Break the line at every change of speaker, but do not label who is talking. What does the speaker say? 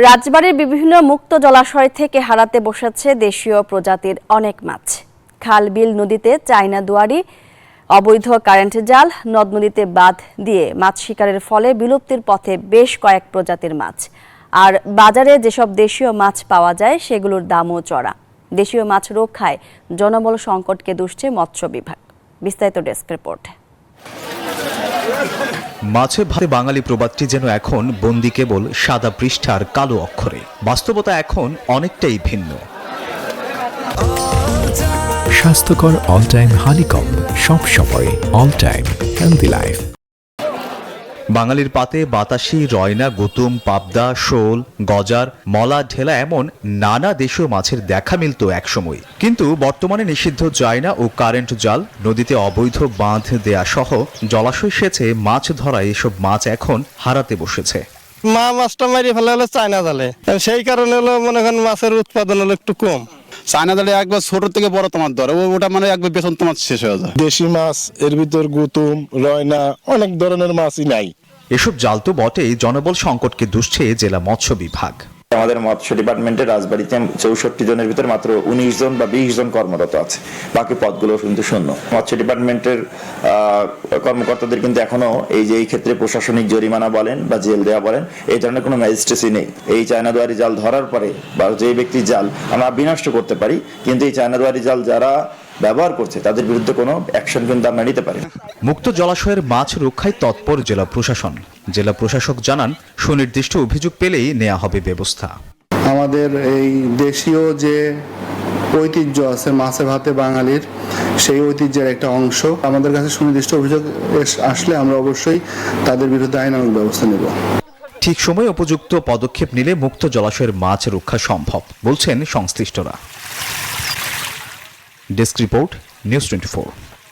রাজবাড়ীর বিভিন্ন মুক্ত জলাশয় থেকে হারাতে বসেছে দেশীয় প্রজাতির অনেক মাছ। খাল বিল নদীতে চায়না দুয়ারি, অবৈধ কারেন্ট জাল, নদ নদীতে বাঁধ দিয়ে মাছ শিকারের ফলে বিলুপ্তির পথে বেশ কয়েক প্রজাতির মাছ। আর বাজারে যেসব দেশীয় মাছ পাওয়া যায় সেগুলোর দামও চড়া। দেশীয় মাছ রক্ষায় জনবল সংকটকে দুষছে মৎস্য বিভাগ। বিস্তারিত ডেস্ক রিপোর্ট।
মাছে ভাতে বাঙালি প্রবাদটি যেন এখন বন্দি কেবল সাদা পৃষ্ঠার কালো অক্ষরে। বাস্তবতা এখন অনেকটাই ভিন্ন।
স্বাস্থ্যকর অল টাইম হানিকম, সব সময় অল টাইম হেলদি লাইফ।
বাঙালির পাতে বাতাসি, রয়না, গুতুম, পাবদা, শোল, গজার, মলা, ঢেলা এমন নানা দেশীয় মাছের দেখা মিলত একসময়। কিন্তু বর্তমানে নিষিদ্ধ চায়না ও কারেন্ট জাল, নদীতে অবৈধ বাঁধ দেয়া সহ জলাশয় সেচে মাছ ধরা এসব মাছ এখন হারাতে বসেছে।
মাছটা মারিয়ে ফেলা হলো চায়না জালে, সেই কারণে হলো মনে করেন মাছের উৎপাদন হলো একটু কম।
চায়না জালে একবার ছোট থেকে বড় তোমার ধরে ওটা মানে একবার বেতন তোমার শেষ হয়ে যায়।
দেশি মাছ এর ভিতর গুতুম, রয়না, অনেক ধরনের মাছই নাই।
এসব জাল তো বটেই, জনবল সংকটকে দুষছে জেলা মৎস্য বিভাগ।
আমাদের মৎস্য ডিপার্টমেন্টের রাজবাড়ীতে 64 জনের ভিতর মাত্র 19 জন বা 20 জন কর্মরত আছে, বাকি পদগুলো কিন্তু শূন্য। মৎস্য ডিপার্টমেন্টের কর্মকর্তাদের কিন্তু এখনো এই ক্ষেত্রে প্রশাসনিক জরিমানা বলেন বা জেল দেওয়া বলেন, এই ধরনের কোনো ম্যাজিস্ট্রেসি নেই। এই চায়না দুয়ারি জাল ধরার পরে বা যে ব্যক্তির জাল আমরা বিনষ্ট করতে পারি, কিন্তু এই চায়না দুয়ারি জাল যারা ব্যবহার করছে তাদের বিরুদ্ধে কোনো অ্যাকশন কিন্তু আমরা নিতে পারি না।
মুক্ত জলাশয়ের মাছ রক্ষায় তৎপর জেলা প্রশাসন। জেলা প্রশাসক জানান, সুনির্দিষ্ট অভিযোগ পেলেই নেওয়া হবে ব্যবস্থা।
আমাদের এই দেশীয় যে ঐতিহ্য আছে মাছে ভাতে বাঙালির, সেই ঐতিহ্যের একটা অংশ। আমাদের কাছে সুনির্দিষ্ট অভিযোগ আসলে আমরা অবশ্যই তাদের বিরুদ্ধে আইনানুগ ব্যবস্থা নেব।
ঠিক সময়ে উপযুক্ত পদক্ষেপ নিলে মুক্ত জলাশয়ের মাছ রক্ষা সম্ভব বলছেন সংশ্লিষ্টরা। Desk report, news 24।